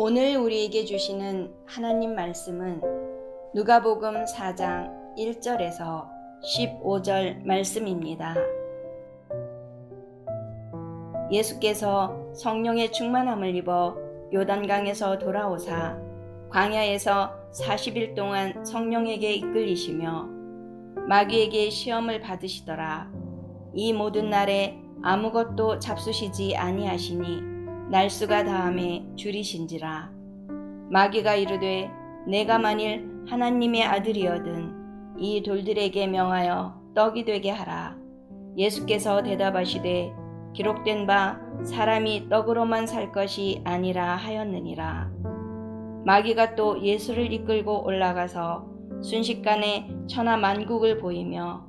오늘 우리에게 주시는 하나님 말씀은 누가복음 4장 1절에서 15절 말씀입니다. 예수께서 성령의 충만함을 입어 요단강에서 돌아오사 광야에서 40일 동안 성령에게 이끌리시며 마귀에게 시험을 받으시더라. 이 모든 날에 아무것도 잡수시지 아니하시니 날수가 다함에 줄이신지라. 마귀가 이르되 내가 만일 하나님의 아들이거든 이 돌들에게 명하여 떡이 되게 하라. 예수께서 대답하시되 기록된 바 사람이 떡으로만 살 것이 아니라 하였느니라. 마귀가 또 예수를 이끌고 올라가서 순식간에 천하 만국을 보이며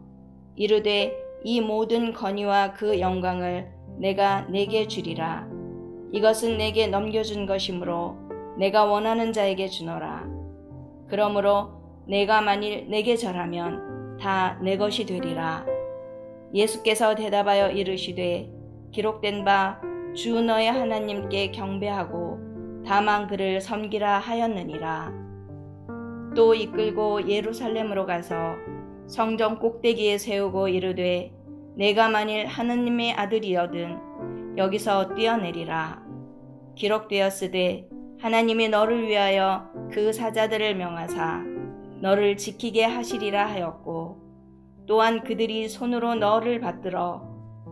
이르되 이 모든 권위와 그 영광을 내가 네게 주리라. 이것은 내게 넘겨준 것이므로 내가 원하는 자에게 주노라. 그러므로 내가 만일 내게 절하면 다 내 것이 되리라. 예수께서 대답하여 이르시되 기록된 바 주 너의 하나님께 경배하고 다만 그를 섬기라 하였느니라. 또 이끌고 예루살렘으로 가서 성전 꼭대기에 세우고 이르되 내가 만일 하느님의 아들이거든 여기서 뛰어내리라. 기록되었으되 하나님이 너를 위하여 그 사자들을 명하사 너를 지키게 하시리라 하였고 또한 그들이 손으로 너를 받들어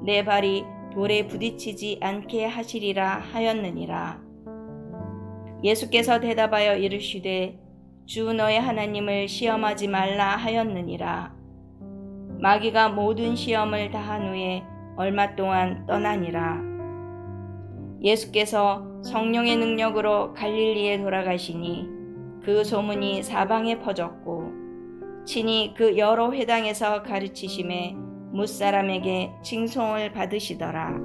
내 발이 돌에 부딪히지 않게 하시리라 하였느니라. 예수께서 대답하여 이르시되 주 너의 하나님을 시험하지 말라 하였느니라. 마귀가 모든 시험을 다한 후에 얼마 동안 떠나니라. 예수께서 성령의 능력으로 갈릴리에 돌아가시니 그 소문이 사방에 퍼졌고 친히 그 여러 회당에서 가르치심에 뭇사람에게 칭송을 받으시더라.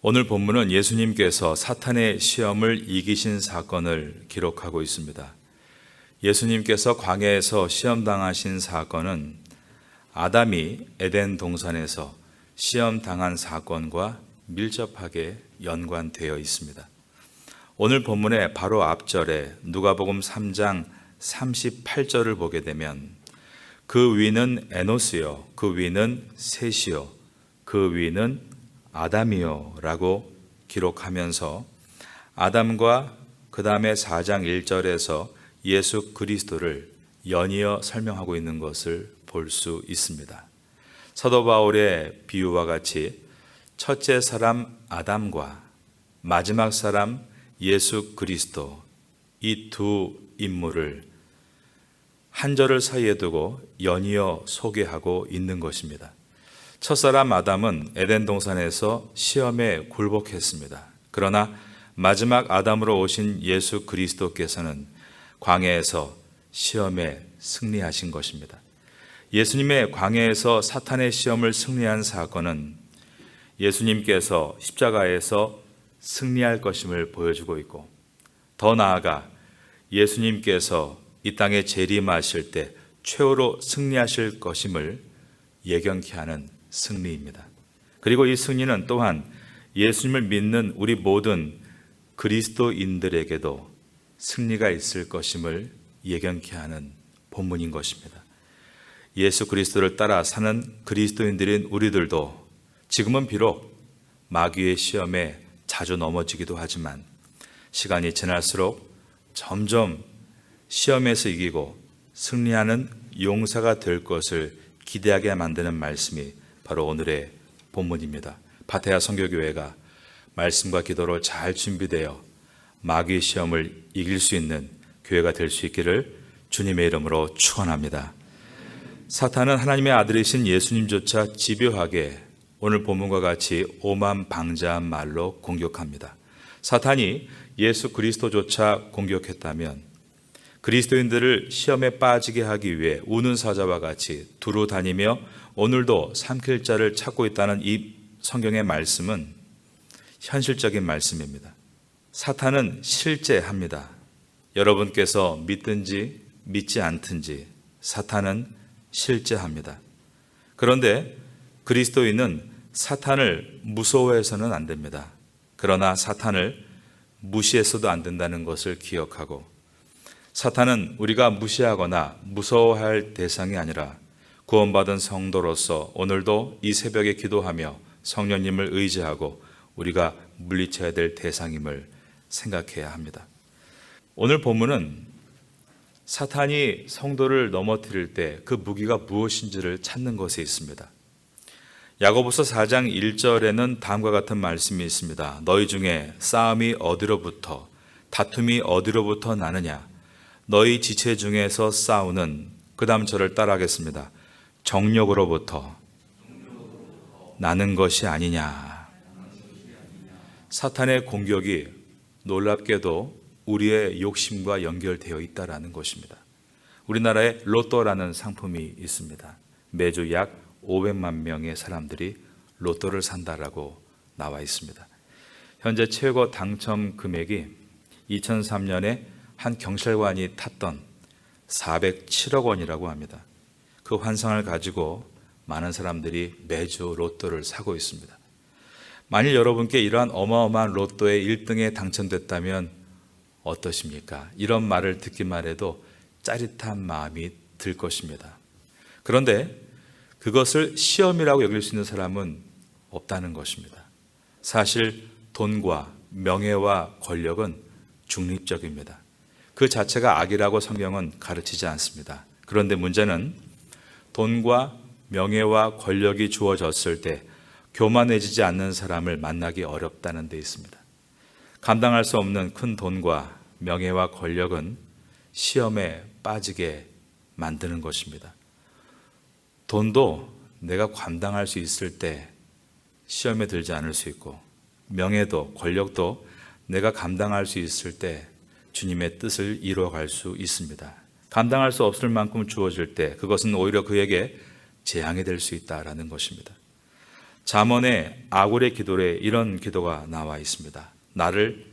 오늘 본문은 예수님께서 사탄의 시험을 이기신 사건을 기록하고 있습니다. 예수님께서 광야에서 시험당하신 사건은 아담이 에덴 동산에서 시험당한 사건과 밀접하게 연관되어 있습니다. 오늘 본문의 바로 앞절에 누가복음 3장 38절을 보게 되면 그 위는 에노스요, 그 위는 셋이요, 그 위는 아담이요 라고 기록하면서 아담과 그 다음에 4장 1절에서 예수 그리스도를 연이어 설명하고 있는 것을 볼 수 있습니다. 사도 바울의 비유와 같이 첫째 사람 아담과 마지막 사람 예수 그리스도 이 두 인물을 한 절을 사이에 두고 연이어 소개하고 있는 것입니다. 첫사람 아담은 에덴 동산에서 시험에 굴복했습니다. 그러나 마지막 아담으로 오신 예수 그리스도께서는 광야에서 시험에 승리하신 것입니다. 예수님의 광야에서 사탄의 시험을 승리한 사건은 예수님께서 십자가에서 승리할 것임을 보여주고 있고 더 나아가 예수님께서 이 땅에 재림하실 때 최후로 승리하실 것임을 예견케 하는 승리입니다. 그리고 이 승리는 또한 예수님을 믿는 우리 모든 그리스도인들에게도 승리가 있을 것임을 예견케 하는 본문인 것입니다. 예수 그리스도를 따라 사는 그리스도인들인 우리들도 지금은 비록 마귀의 시험에 자주 넘어지기도 하지만 시간이 지날수록 점점 시험에서 이기고 승리하는 용사가 될 것을 기대하게 만드는 말씀이 바로 오늘의 본문입니다. 파테아 선교교회가 말씀과 기도로 잘 준비되어 마귀의 시험을 이길 수 있는 교회가 될 수 있기를 주님의 이름으로 축원합니다. 사탄은 하나님의 아들이신 예수님조차 집요하게 오늘 본문과 같이 오만방자한 말로 공격합니다. 사탄이 예수 그리스도조차 공격했다면 그리스도인들을 시험에 빠지게 하기 위해 우는 사자와 같이 두루 다니며 오늘도 삼킬 자를 찾고 있다는 이 성경의 말씀은 현실적인 말씀입니다. 사탄은 실제합니다. 여러분께서 믿든지 믿지 않든지 사탄은 실제합니다. 그런데 그리스도인은 사탄을 무서워해서는 안 됩니다. 그러나 사탄을 무시해서도 안 된다는 것을 기억하고, 사탄은 우리가 무시하거나 무서워할 대상이 아니라 구원받은 성도로서 오늘도 이 새벽에 기도하며 성령님을 의지하고 우리가 물리쳐야 될 대상임을 생각해야 합니다. 오늘 본문은 사탄이 성도를 넘어뜨릴 때 그 무기가 무엇인지를 찾는 것에 있습니다. 야고보서 4장 1절에는 다음과 같은 말씀이 있습니다. 너희 중에 싸움이 어디로부터, 다툼이 어디로부터 나느냐? 너희 지체 중에서 싸우는, 그 다음 절을 따라하겠습니다. 정욕으로부터 나는 것이 아니냐. 사탄의 공격이 놀랍게도 우리의 욕심과 연결되어 있다는 것입니다. 우리나라에 로또라는 상품이 있습니다. 매주 약 500만 명의 사람들이 로또를 산다라고 나와 있습니다. 현재 최고 당첨 금액이 2003년에 한 경찰관이 탔던 407억 원이라고 합니다. 그 환상을 가지고 많은 사람들이 매주 로또를 사고 있습니다. 만일 여러분께 이러한 어마어마한 로또의 1등에 당첨됐다면 어떠십니까? 이런 말을 듣기만 해도 짜릿한 마음이 들 것입니다. 그런데 그것을 시험이라고 여길 수 있는 사람은 없다는 것입니다. 사실 돈과 명예와 권력은 중립적입니다. 그 자체가 악이라고 성경은 가르치지 않습니다. 그런데 문제는 돈과 명예와 권력이 주어졌을 때 교만해지지 않는 사람을 만나기 어렵다는 데 있습니다. 감당할 수 없는 큰 돈과 명예와 권력은 시험에 빠지게 만드는 것입니다. 돈도 내가 감당할 수 있을 때 시험에 들지 않을 수 있고, 명예도 권력도 내가 감당할 수 있을 때 주님의 뜻을 이루어갈 수 있습니다. 감당할 수 없을 만큼 주어질 때 그것은 오히려 그에게 재앙이 될 수 있다라는 것입니다. 잠언의 아굴의 기도에 이런 기도가 나와 있습니다. 나를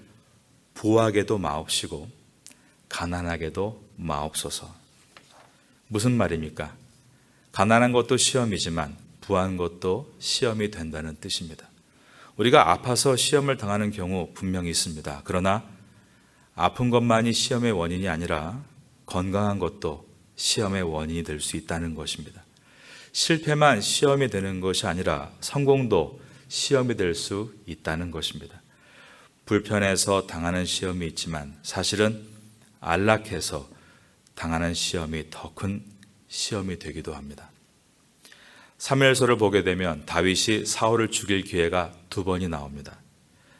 부하게도 마옵시고 가난하게도 마옵소서. 무슨 말입니까? 가난한 것도 시험이지만 부한 것도 시험이 된다는 뜻입니다. 우리가 아파서 시험을 당하는 경우 분명히 있습니다. 그러나 아픈 것만이 시험의 원인이 아니라 건강한 것도 시험의 원인이 될 수 있다는 것입니다. 실패만 시험이 되는 것이 아니라 성공도 시험이 될 수 있다는 것입니다. 불편해서 당하는 시험이 있지만 사실은 안락해서 당하는 시험이 더 큰 시험이 되기도 합니다. 사무엘서를 보게 되면 다윗이 사울을 죽일 기회가 2번이 나옵니다.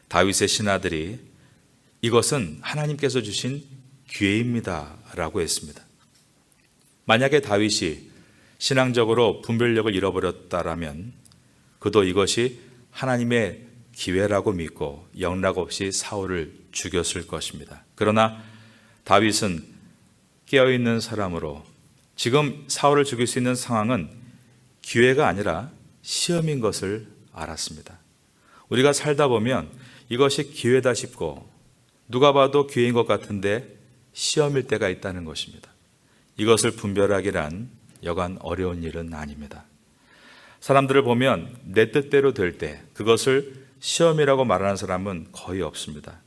다윗의 신하들이 이것은 하나님께서 주신 기회입니다 라고 했습니다. 만약에 다윗이 신앙적으로 분별력을 잃어버렸다라면 그도 이것이 하나님의 기회라고 믿고 영락 없이 사울을 죽였을 것입니다. 그러나 다윗은 깨어있는 사람으로 지금 사울을 죽일 수 있는 상황은 기회가 아니라 시험인 것을 알았습니다. 우리가 살다 보면 이것이 기회다 싶고 누가 봐도 기회인 것 같은데 시험일 때가 있다는 것입니다. 이것을 분별하기란 여간 어려운 일은 아닙니다. 사람들을 보면 내 뜻대로 될 때 그것을 시험이라고 말하는 사람은 거의 없습니다.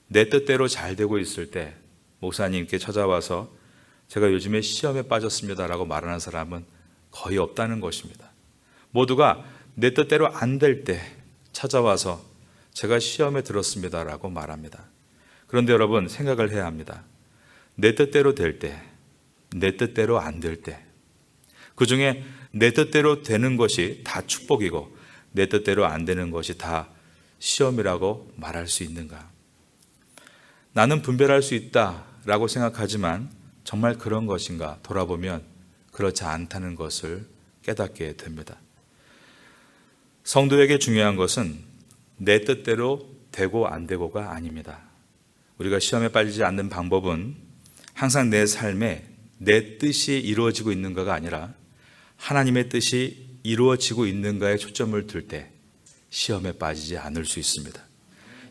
내 뜻대로 잘 되고 있을 때 목사님께 찾아와서 제가 요즘에 시험에 빠졌습니다라고 말하는 사람은 거의 없다는 것입니다. 모두가 내 뜻대로 안 될 때 찾아와서 제가 시험에 들었습니다라고 말합니다. 그런데 여러분 생각을 해야 합니다. 내 뜻대로 될 때, 내 뜻대로 안 될 때, 그 중에 내 뜻대로 되는 것이 다 축복이고 내 뜻대로 안 되는 것이 다 시험이라고 말할 수 있는가? 나는 분별할 수 있다라고 생각하지만 정말 그런 것인가? 돌아보면 그렇지 않다는 것을 깨닫게 됩니다. 성도에게 중요한 것은 내 뜻대로 되고 안 되고가 아닙니다. 우리가 시험에 빠지지 않는 방법은 항상 내 삶에 내 뜻이 이루어지고 있는가가 아니라 하나님의 뜻이 이루어지고 있는가에 초점을 둘 때 시험에 빠지지 않을 수 있습니다.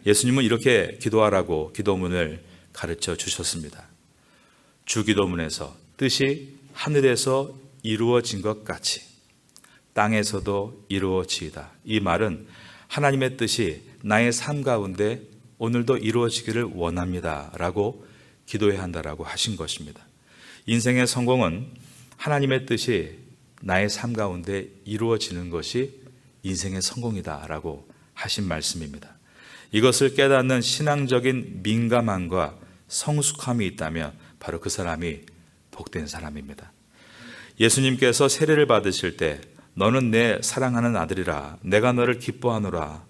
예수님은 이렇게 기도하라고 기도문을 가르쳐 주셨습니다. 주기도문에서 뜻이 하늘에서 이루어진 것 같이 땅에서도 이루어지이다. 이 말은 하나님의 뜻이 나의 삶 가운데 오늘도 이루어지기를 원합니다 라고 기도해야 한다라고 하신 것입니다. 인생의 성공은 하나님의 뜻이 나의 삶 가운데 이루어지는 것이 인생의 성공이다 라고 하신 말씀입니다. 이것을 깨닫는 신앙적인 민감함과 성숙함이 있다면 바로 그 사람이 복된 사람입니다. 예수님께서 세례를 받으실 때 너는 내 사랑하는 아들이라 내가 너를 기뻐하노라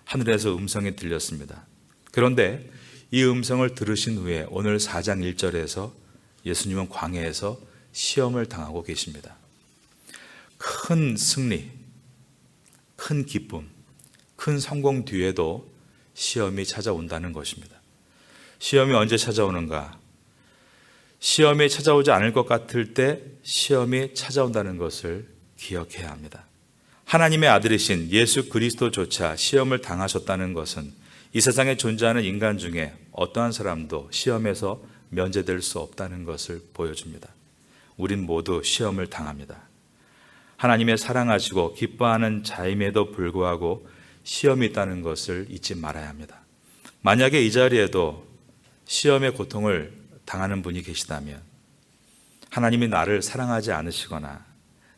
하늘에서 음성이 들렸습니다. 그런데 이 음성을 들으신 후에 오늘 4장 1절에서 예수님은 광야에서 시험을 당하고 계십니다. 큰 승리, 큰 기쁨, 큰 성공 뒤에도 시험이 찾아온다는 것입니다. 시험이 언제 찾아오는가? 시험이 찾아오지 않을 것 같을 때 시험이 찾아온다는 것을 기억해야 합니다. 하나님의 아들이신 예수 그리스도조차 시험을 당하셨다는 것은 이 세상에 존재하는 인간 중에 어떠한 사람도 시험에서 면제될 수 없다는 것을 보여줍니다. 우린 모두 시험을 당합니다. 하나님의 사랑하시고 기뻐하는 자임에도 불구하고 시험이 있다는 것을 잊지 말아야 합니다. 만약에 이 자리에도 시험의 고통을 당하는 분이 계시다면 하나님이 나를 사랑하지 않으시거나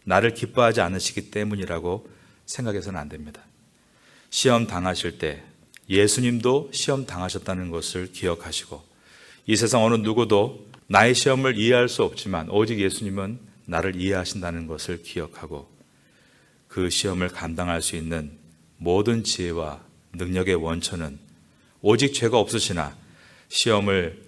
나를 기뻐하지 않으시기 때문이라고 생각해서는 안 됩니다. 시험 당하실 때 예수님도 시험 당하셨다는 것을 기억하시고 이 세상 어느 누구도 나의 시험을 이해할 수 없지만 오직 예수님은 나를 이해하신다는 것을 기억하고 그 시험을 감당할 수 있는 모든 지혜와 능력의 원천은 오직 죄가 없으시나 시험을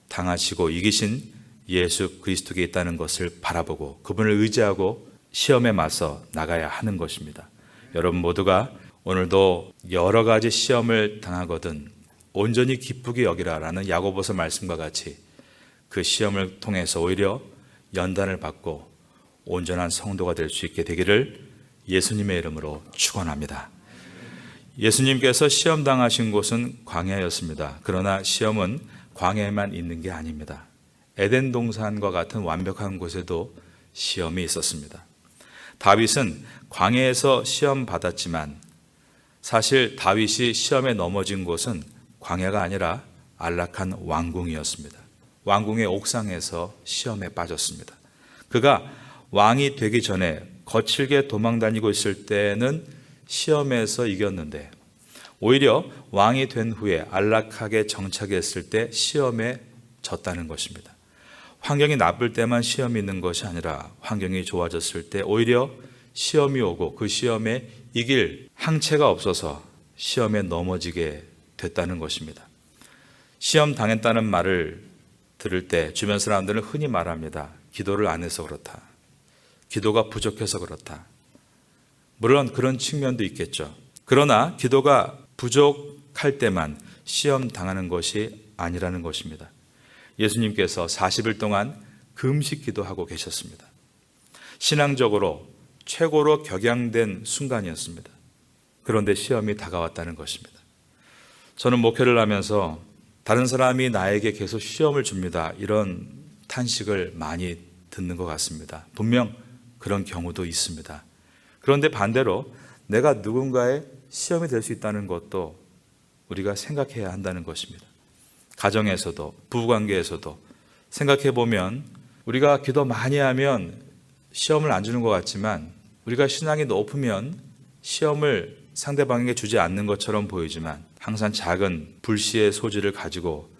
당하시고 이기신 예수 그리스도께 있다는 것을 바라보고 그분을 의지하고 시험에 맞서 나가야 하는 것입니다. 여러분 모두가 오늘도 여러 가지 시험을 당하거든 온전히 기쁘게 여기라라는 야고보서 말씀과 같이 그 시험을 통해서 오히려 연단을 받고 온전한 성도가 될 수 있게 되기를 예수님의 이름으로 축원합니다. 예수님께서 시험 당하신 곳은 광야였습니다. 그러나 시험은 광야에만 있는 게 아닙니다. 에덴 동산과 같은 완벽한 곳에도 시험이 있었습니다. 다윗은 광야에서 시험 받았지만 사실 다윗이 시험에 넘어진 곳은 광야가 아니라 안락한 왕궁이었습니다. 왕궁의 옥상에서 시험에 빠졌습니다. 그가 왕이 되기 전에 거칠게 도망다니고 있을 때는 시험에서 이겼는데 오히려 왕이 된 후에 안락하게 정착했을 때 시험에 졌다는 것입니다. 환경이 나쁠 때만 시험이 있는 것이 아니라 환경이 좋아졌을 때 오히려 시험이 오고 그 시험에 이길 항체가 없어서 시험에 넘어지게 됐다는 것입니다. 시험 당했다는 말을 들을 때 주변 사람들은 흔히 말합니다. 기도를 안 해서 그렇다. 기도가 부족해서 그렇다. 물론 그런 측면도 있겠죠. 그러나 기도가 부족할 때만 시험 당하는 것이 아니라는 것입니다. 예수님께서 40일 동안 금식 기도하고 계셨습니다. 신앙적으로 최고로 격양된 순간이었습니다. 그런데 시험이 다가왔다는 것입니다. 저는 목회를 하면서 다른 사람이 나에게 계속 시험을 줍니다. 이런 탄식을 많이 듣는 것 같습니다. 분명 그런 경우도 있습니다. 그런데 반대로 내가 누군가의 시험이 될 수 있다는 것도 우리가 생각해야 한다는 것입니다. 가정에서도 부부관계에서도 생각해 보면 우리가 기도 많이 하면 시험을 안 주는 것 같지만 우리가 신앙이 높으면 시험을 상대방에게 주지 않는 것처럼 보이지만 항상 작은 불씨의 소지를 가지고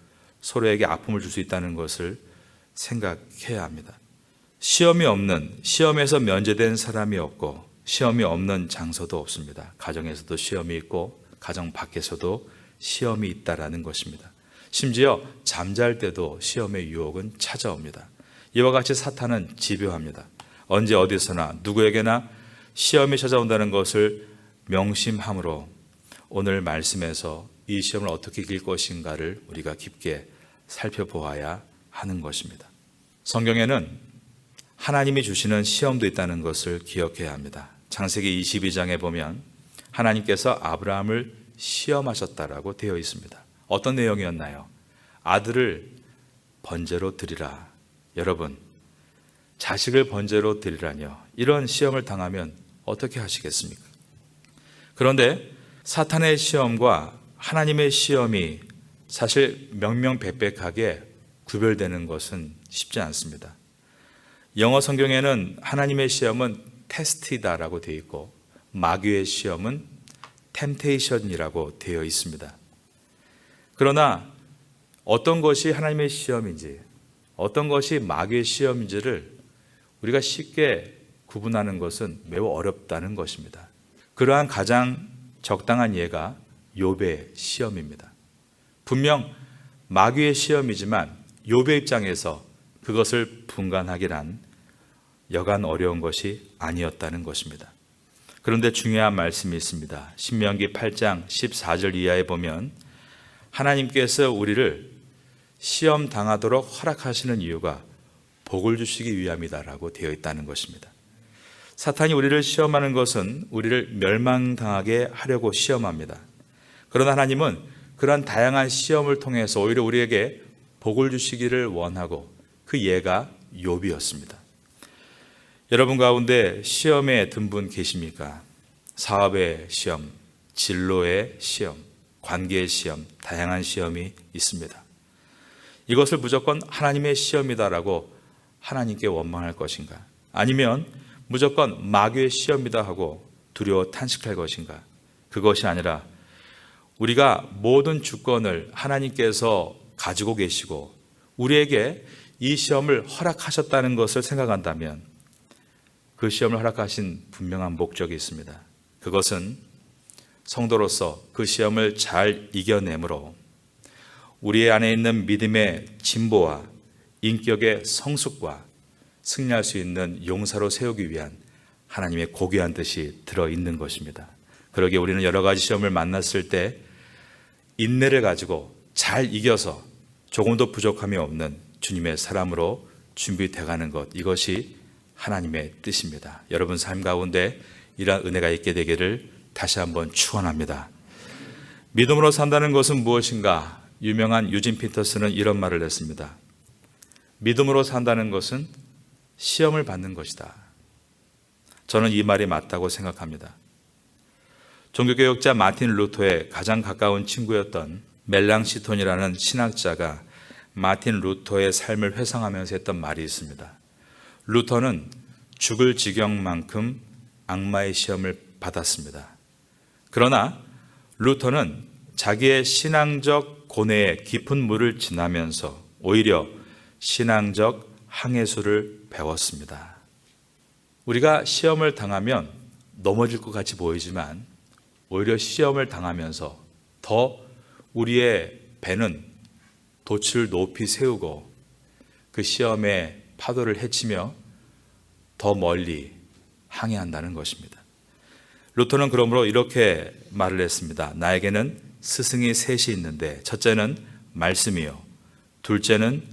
서로에게 아픔을 줄 수 있다는 것을 생각해야 합니다. 시험이 없는, 시험에서 면제된 사람이 없고 시험이 없는 장소도 없습니다. 가정에서도 시험이 있고 가정 밖에서도 시험이 있다라는 것입니다. 심지어 잠잘 때도 시험의 유혹은 찾아옵니다. 이와 같이 사탄은 집요합니다. 언제 어디서나 누구에게나 시험이 찾아온다는 것을 명심함으로 오늘 말씀에서 이 시험을 어떻게 이길 것인가를 우리가 깊게 살펴보아야 하는 것입니다. 성경에는 하나님이 주시는 시험도 있다는 것을 기억해야 합니다. 창세기 22장에 보면 하나님께서 아브라함을 시험하셨다라고 되어 있습니다. 어떤 내용이었나요? 아들을 번제로 드리라. 여러분, 자식을 번제로 드리라뇨. 이런 시험을 당하면 어떻게 하시겠습니까? 그런데 사탄의 시험과 하나님의 시험이 사실 명명백백하게 구별되는 것은 쉽지 않습니다. 영어 성경에는 하나님의 시험은 테스트다라고 되어 있고 마귀의 시험은 템테이션이라고 되어 있습니다. 그러나 어떤 것이 하나님의 시험인지 어떤 것이 마귀의 시험인지를 우리가 쉽게 구분하는 것은 매우 어렵다는 것입니다. 그러한 가장 적당한 예가 욥의 시험입니다. 분명 마귀의 시험이지만 욥의 입장에서 그것을 분간하기란 여간 어려운 것이 아니었다는 것입니다. 그런데 중요한 말씀이 있습니다. 신명기 8장 14절 이하에 보면 하나님께서 우리를 시험 당하도록 허락하시는 이유가 복을 주시기 위함이다라고 되어 있다는 것입니다. 사탄이 우리를 시험하는 것은 우리를 멸망당하게 하려고 시험합니다. 그러나 하나님은 그러한 다양한 시험을 통해서 오히려 우리에게 복을 주시기를 원하고 그 예가 욥이었습니다. 여러분 가운데 시험에 든 분 계십니까? 사업의 시험, 진로의 시험, 관계의 시험, 다양한 시험이 있습니다. 이것을 무조건 하나님의 시험이다라고 하나님께 원망할 것인가? 아니면 무조건 마귀의 시험이다 하고 두려워 탄식할 것인가? 그것이 아니라 우리가 모든 주권을 하나님께서 가지고 계시고 우리에게 이 시험을 허락하셨다는 것을 생각한다면 그 시험을 허락하신 분명한 목적이 있습니다. 그것은 성도로서 그 시험을 잘 이겨내므로 우리 안에 있는 믿음의 진보와 인격의 성숙과 승리할 수 있는 용사로 세우기 위한 하나님의 고귀한 뜻이 들어있는 것입니다. 그러기에 우리는 여러 가지 시험을 만났을 때 인내를 가지고 잘 이겨서 조금도 부족함이 없는 주님의 사람으로 준비되어가는 것, 이것이 하나님의 뜻입니다. 여러분 삶 가운데 이러한 은혜가 있게 되기를 다시 한번 축원합니다. 믿음으로 산다는 것은 무엇인가? 유명한 유진 피터스는 이런 말을 했습니다. 믿음으로 산다는 것은 시험을 받는 것이다. 저는 이 말이 맞다고 생각합니다. 종교개혁자 마틴 루터의 가장 가까운 친구였던 멜랑시톤이라는 신학자가 마틴 루터의 삶을 회상하면서 했던 말이 있습니다. 루터는 죽을 지경만큼 악마의 시험을 받았습니다. 그러나 루터는 자기의 신앙적 고뇌에 깊은 물을 지나면서 오히려 신앙적 항해술을 배웠습니다. 우리가 시험을 당하면 넘어질 것 같이 보이지만 오히려 시험을 당하면서 더 우리의 배는 돛을 높이 세우고 그 시험의 파도를 헤치며 더 멀리 항해한다는 것입니다. 루터는 그러므로 이렇게 말을 했습니다. 나에게는 스승이 셋이 있는데 첫째는 말씀이요, 둘째는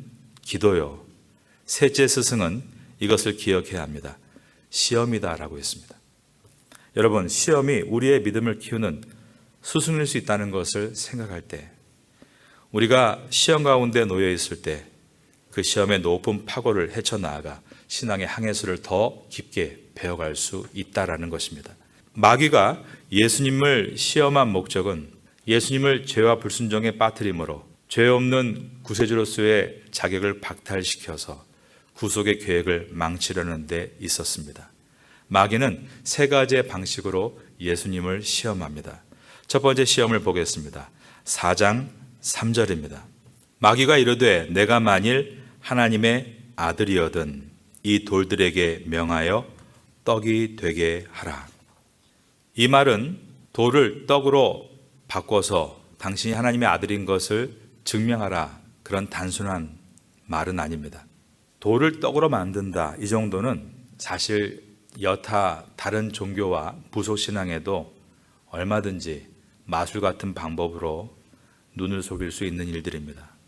기도요, 셋째 스승은 이것을 기억해야 합니다. 시험이다라고 했습니다. 여러분, 시험이 우리의 믿음을 키우는 스승일 수 있다는 것을 생각할 때 우리가 시험 가운데 놓여 있을 때 그 시험의 높은 파고를 헤쳐나아가 신앙의 항해술을 더 깊게 배워갈 수 있다라는 것입니다. 마귀가 예수님을 시험한 목적은 예수님을 죄와 불순종에 빠뜨림으로 죄 없는 구세주로서의 자격을 박탈시켜서 구속의 계획을 망치려는 데 있었습니다. 마귀는 세 가지의 방식으로 예수님을 시험합니다. 첫 번째 시험을 보겠습니다. 4장 3절입니다. 마귀가 이르되 내가 만일 하나님의 아들이거든 이 돌들에게 명하여 떡이 되게 하라. 이 말은 돌을 떡으로 바꿔서 당신이 하나님의 아들인 것을 증명하라, 그런 단순한 말은 아닙니다. 돌을 떡으로 만든다, 이 정도는 사실 여타 다른 종교와 부속신앙에도 얼마든지 마술 같은 방법으로 눈을 속일 수 있는 일들입니다.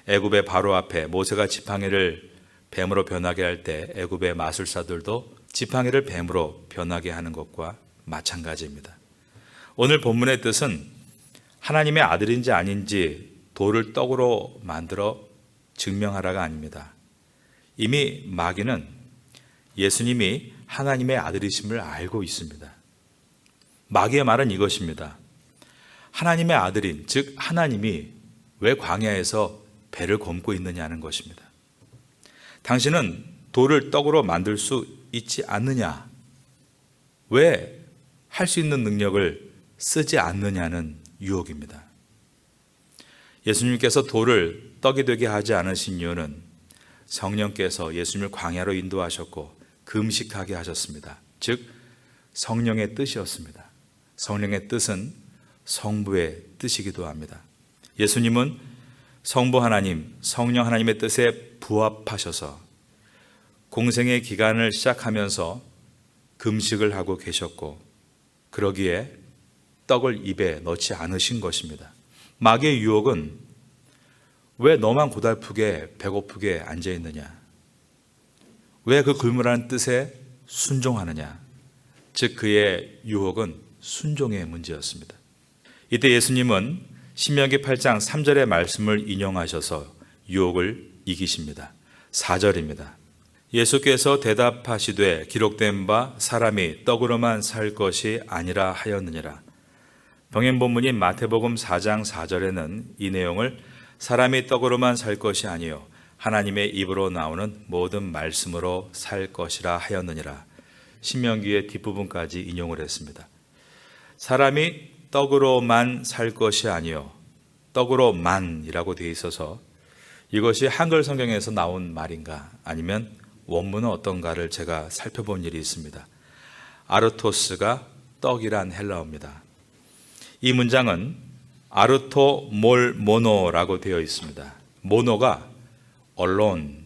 애굽의 바로 앞에 모세가 지팡이를 뱀으로 변하게 할 때 애굽의 마술사들도 지팡이를 뱀으로 변하게 하는 것과 마찬가지입니다. 오늘 본문의 뜻은 하나님의 아들인지 아닌지 돌을 떡으로 만들어 증명하라가 아닙니다. 이미 마귀는 예수님이 하나님의 아들이심을 알고 있습니다. 마귀의 말은 이것입니다. 하나님의 아들인, 즉 하나님이 왜 광야에서 배를 곪고 있느냐는 것입니다. 당신은 돌을 떡으로 만들 수 있지 않느냐? 왜 할 수 있는 능력을 쓰지 않느냐는 유혹입니다. 예수님께서 돌을 떡이 되게 하지 않으신 이유는 성령께서 예수님을 광야로 인도하셨고 금식하게 하셨습니다. 즉 성령의 뜻이었습니다. 성령의 뜻은 성부의 뜻이기도 합니다. 예수님은 성부 하나님, 성령 하나님의 뜻에 부합하셔서 공생의 기간을 시작하면서 금식을 하고 계셨고 그러기에 떡을 입에 넣지 않으신 것입니다. 마귀의 유혹은 왜 너만 고달프게 배고프게 앉아있느냐? 왜 그 굶으라는 뜻에 순종하느냐? 즉 그의 유혹은 순종의 문제였습니다. 이때 예수님은 신명기 8장 3절의 말씀을 인용하셔서 유혹을 이기십니다. 4절입니다. 예수께서 대답하시되 기록된 바 사람이 떡으로만 살 것이 아니라 하였느니라. 병행 본문인 마태복음 4장 4절에는 이 내용을 사람이 떡으로만 살 것이 아니요 하나님의 입으로 나오는 모든 말씀으로 살 것이라 하였느니라. 신명기의 뒷부분까지 인용을 했습니다. 사람이 떡으로만 살 것이 아니요 떡으로만이라고 되어 있어서 이것이 한글 성경에서 나온 말인가 아니면 원문은 어떤가를 제가 살펴본 일이 있습니다. 아르토스가 떡이란 헬라어입니다. 이 문장은 아르토 몰 모노라고 되어 있습니다. 모노가 alone,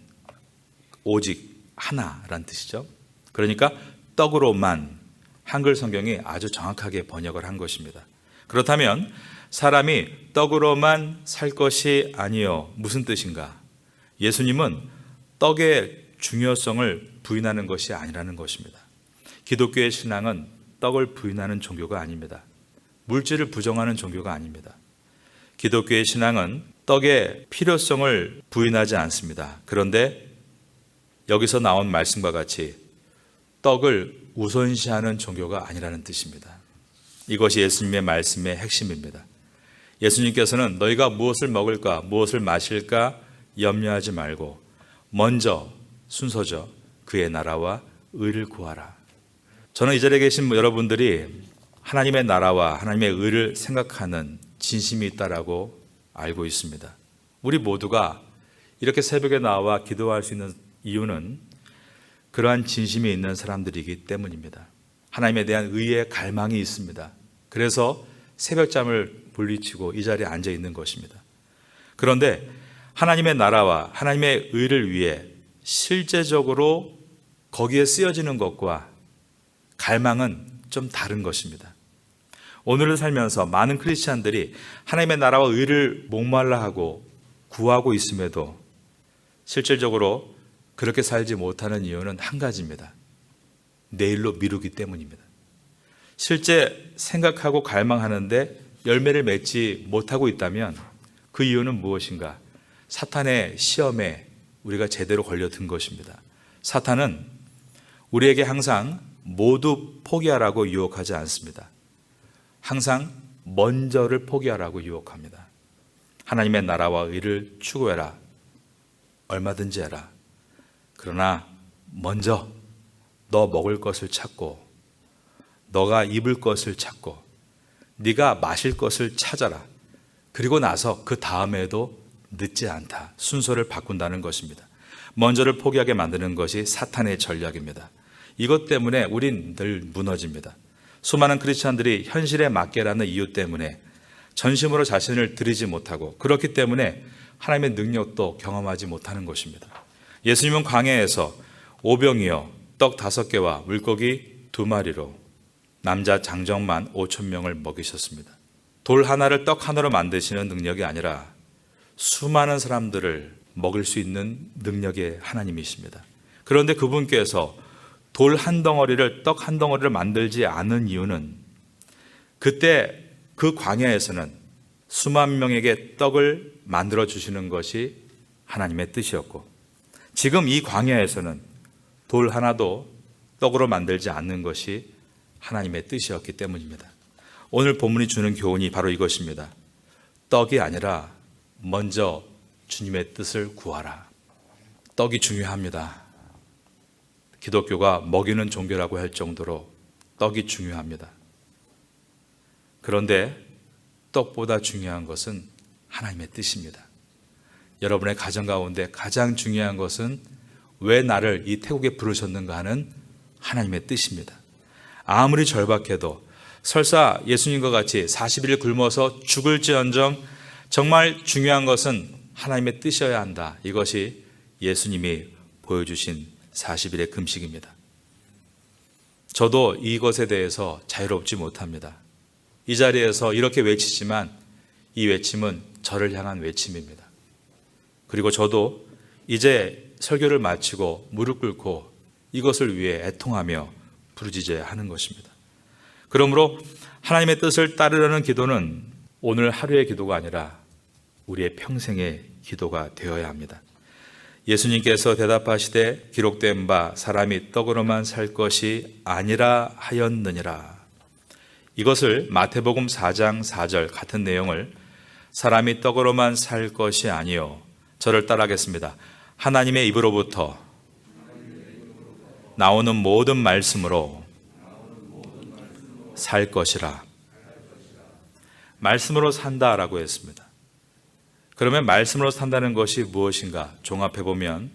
오직 하나란 뜻이죠. 그러니까 떡으로만 한글 성경이 아주 정확하게 번역을 한 것입니다. 그렇다면 사람이 떡으로만 살 것이 아니요 무슨 뜻인가? 예수님은 떡의 중요성을 부인하는 것이 아니라는 것입니다. 기독교의 신앙은 떡을 부인하는 종교가 아닙니다. 물질을 부정하는 종교가 아닙니다. 기독교의 신앙은 떡의 필요성을 부인하지 않습니다. 그런데 여기서 나온 말씀과 같이 떡을 우선시하는 종교가 아니라는 뜻입니다. 이것이 예수님의 말씀의 핵심입니다. 예수님께서는 너희가 무엇을 먹을까, 무엇을 마실까 염려하지 말고 먼저 순서죠. 그의 나라와 의를 구하라. 저는 이 자리에 계신 여러분들이 하나님의 나라와 하나님의 의를 생각하는 진심이 있다라고 알고 있습니다. 우리 모두가 이렇게 새벽에 나와 기도할 수 있는 이유는 그러한 진심이 있는 사람들이기 때문입니다. 하나님에 대한 의의 갈망이 있습니다. 그래서 새벽잠을 물리치고 이 자리에 앉아 있는 것입니다. 그런데 하나님의 나라와 하나님의 의를 위해 실제적으로 거기에 쓰여지는 것과 갈망은 좀 다른 것입니다. 오늘을 살면서 많은 크리스찬들이 하나님의 나라와 의를 목말라 하고 구하고 있음에도 실질적으로 그렇게 살지 못하는 이유는 한 가지입니다. 내일로 미루기 때문입니다. 실제 생각하고 갈망하는데 열매를 맺지 못하고 있다면 그 이유는 무엇인가? 사탄의 시험에 우리가 제대로 걸려든 것입니다. 사탄은 우리에게 항상 모두 포기하라고 유혹하지 않습니다. 항상 먼저를 포기하라고 유혹합니다. 하나님의 나라와 의를 추구해라. 얼마든지 해라. 그러나 먼저 너 먹을 것을 찾고 너가 입을 것을 찾고 네가 마실 것을 찾아라. 그리고 나서 그 다음에도 늦지 않다. 순서를 바꾼다는 것입니다. 먼저를 포기하게 만드는 것이 사탄의 전략입니다. 이것 때문에 우린 늘 무너집니다. 수많은 크리스찬들이 현실에 맞게라는 이유 때문에 전심으로 자신을 드리지 못하고 그렇기 때문에 하나님의 능력도 경험하지 못하는 것입니다. 예수님은 광야에서 오병이어 떡 5개와 물고기 2마리로 남자 장정만 5,000명을 먹이셨습니다. 돌 하나를 떡 하나로 만드시는 능력이 아니라 수많은 사람들을 먹일 수 있는 능력의 하나님이십니다. 그런데 그분께서 돌 한 덩어리를 떡 한 덩어리를 만들지 않은 이유는 그때 그 광야에서는 수만 명에게 떡을 만들어 주시는 것이 하나님의 뜻이었고 지금 이 광야에서는 돌 하나도 떡으로 만들지 않는 것이 하나님의 뜻이었기 때문입니다. 오늘 본문이 주는 교훈이 바로 이것입니다. 떡이 아니라 먼저 주님의 뜻을 구하라. 떡이 중요합니다. 기독교가 먹이는 종교라고 할 정도로 떡이 중요합니다. 그런데 떡보다 중요한 것은 하나님의 뜻입니다. 여러분의 가정 가운데 가장 중요한 것은 왜 나를 이 태국에 부르셨는가 하는 하나님의 뜻입니다. 아무리 절박해도 설사 예수님과 같이 40일 굶어서 죽을지언정 정말 중요한 것은 하나님의 뜻이어야 한다. 이것이 예수님이 보여주신 40일의 금식입니다. 저도 이것에 대해서 자유롭지 못합니다. 이 자리에서 이렇게 외치지만 이 외침은 저를 향한 외침입니다. 그리고 저도 이제 설교를 마치고 무릎 꿇고 이것을 위해 애통하며 부르짖어야 하는 것입니다. 그러므로 하나님의 뜻을 따르려는 기도는 오늘 하루의 기도가 아니라 우리의 평생의 기도가 되어야 합니다. 예수님께서 대답하시되 기록된 바 사람이 떡으로만 살 것이 아니라 하였느니라. 이것을 마태복음 4장 4절 같은 내용을 사람이 떡으로만 살 것이 아니요. 저를 따라하겠습니다. 하나님의 입으로부터 나오는 모든 말씀으로 살 것이라. 말씀으로 산다라고 했습니다. 그러면 말씀으로 산다는 것이 무엇인가 종합해 보면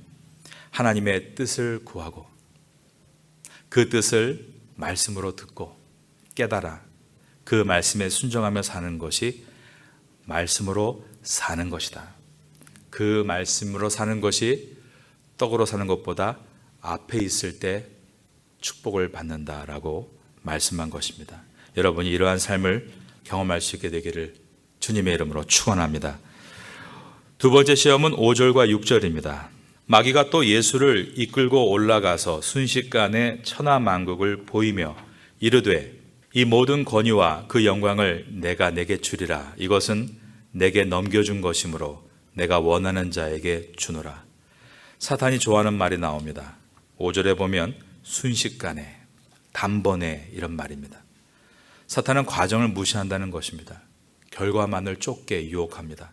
하나님의 뜻을 구하고 그 뜻을 말씀으로 듣고 깨달아 그 말씀에 순종하며 사는 것이 말씀으로 사는 것이다. 그 말씀으로 사는 것이 떡으로 사는 것보다 앞에 있을 때 축복을 받는다라고 말씀한 것입니다. 여러분이 이러한 삶을 경험할 수 있게 되기를 주님의 이름으로 축원합니다. 두 번째 시험은 5절과 6절입니다. 마귀가 또 예수를 이끌고 올라가서 순식간에 천하만국을 보이며 이르되 이 모든 권위와 그 영광을 내가 내게 주리라. 이것은 내게 넘겨준 것이므로 내가 원하는 자에게 주노라. 사탄이 좋아하는 말이 나옵니다. 5절에 보면 순식간에, 단번에 이런 말입니다. 사탄은 과정을 무시한다는 것입니다. 결과만을 쫓게 유혹합니다.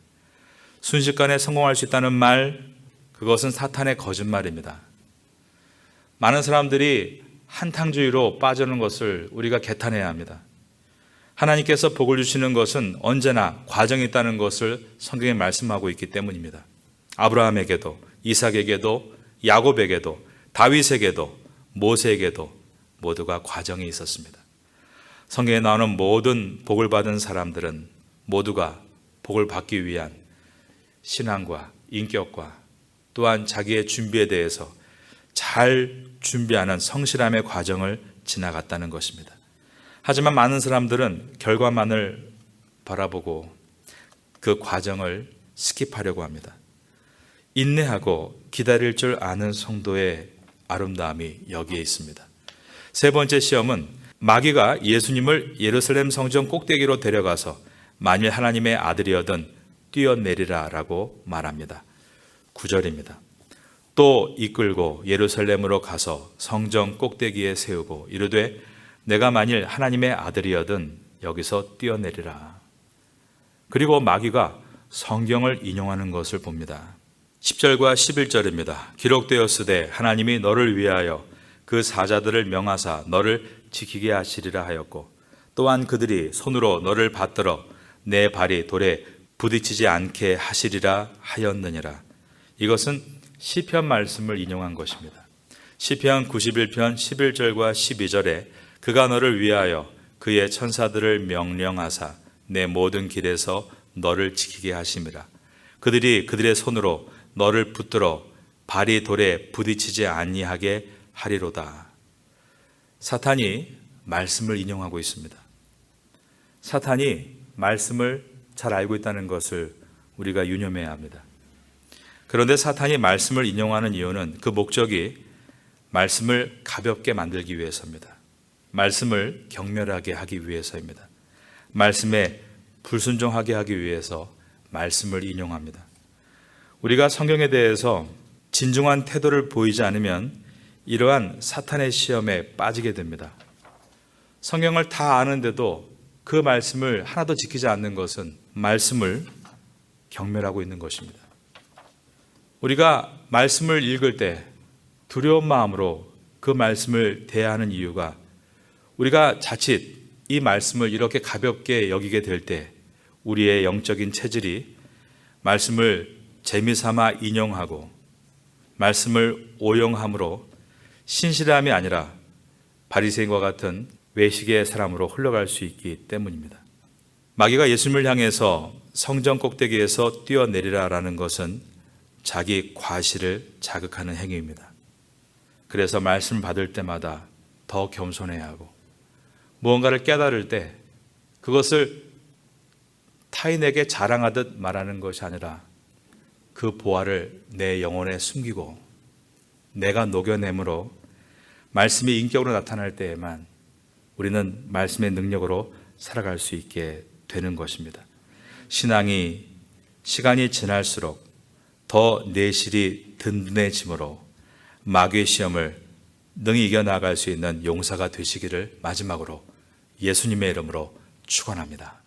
순식간에 성공할 수 있다는 말, 그것은 사탄의 거짓말입니다. 많은 사람들이 한탕주의로 빠져는 것을 우리가 개탄해야 합니다. 하나님께서 복을 주시는 것은 언제나 과정이 있다는 것을 성경에 말씀하고 있기 때문입니다. 아브라함에게도, 이삭에게도, 야곱에게도, 다윗에게도, 모세에게도 모두가 과정이 있었습니다. 성경에 나오는 모든 복을 받은 사람들은 모두가 복을 받기 위한 신앙과 인격과 또한 자기의 준비에 대해서 잘 준비하는 성실함의 과정을 지나갔다는 것입니다. 하지만 많은 사람들은 결과만을 바라보고 그 과정을 스킵하려고 합니다. 인내하고 기다릴 줄 아는 성도의 아름다움이 여기에 있습니다. 세 번째 시험은 마귀가 예수님을 예루살렘 성전 꼭대기로 데려가서 만일 하나님의 아들이어든 뛰어내리라 라고 말합니다. 9절입니다. 또 이끌고 예루살렘으로 가서 성전 꼭대기에 세우고 이르되 내가 만일 하나님의 아들이어든 여기서 뛰어내리라. 그리고 마귀가 성경을 인용하는 것을 봅니다. 10절과 11절입니다. 기록되었으되 하나님이 너를 위하여 그 사자들을 명하사 너를 지키게 하시리라 하였고 또한 그들이 손으로 너를 받들어 내 발이 돌에 부딪히지 않게 하시리라 하였느니라. 이것은 시편 말씀을 인용한 것입니다. 시편 91편 11절과 12절에 그가 너를 위하여 그의 천사들을 명령하사 내 모든 길에서 너를 지키게 하심이라. 그들이 그들의 손으로 너를 붙들어 발이 돌에 부딪히지 아니하게 하리로다. 사탄이 말씀을 인용하고 있습니다. 사탄이 말씀을 잘 알고 있다는 것을 우리가 유념해야 합니다. 그런데 사탄이 말씀을 인용하는 이유는 그 목적이 말씀을 가볍게 만들기 위해서입니다. 말씀을 경멸하게 하기 위해서입니다. 말씀에 불순종하게 하기 위해서 말씀을 인용합니다. 우리가 성경에 대해서 진중한 태도를 보이지 않으면 이러한 사탄의 시험에 빠지게 됩니다. 성경을 다 아는데도 그 말씀을 하나도 지키지 않는 것은 말씀을 경멸하고 있는 것입니다. 우리가 말씀을 읽을 때 두려운 마음으로 그 말씀을 대하는 이유가 우리가 자칫 이 말씀을 이렇게 가볍게 여기게 될 때 우리의 영적인 체질이 말씀을 재미삼아 인용하고 말씀을 오용함으로 신실함이 아니라 바리새인과 같은 외식의 사람으로 흘러갈 수 있기 때문입니다. 마귀가 예수님을 향해서 성전 꼭대기에서 뛰어내리라라는 것은 자기 과실을 자극하는 행위입니다. 그래서 말씀을 받을 때마다 더 겸손해야 하고 무언가를 깨달을 때 그것을 타인에게 자랑하듯 말하는 것이 아니라 그 보화를 내 영혼에 숨기고 내가 녹여내므로 말씀이 인격으로 나타날 때에만 우리는 말씀의 능력으로 살아갈 수 있게 되는 것입니다. 신앙이 시간이 지날수록 더 내실이 든든해지므로 마귀의 시험을 능히 이겨나갈 수 있는 용사가 되시기를 마지막으로 예수님의 이름으로 축원합니다.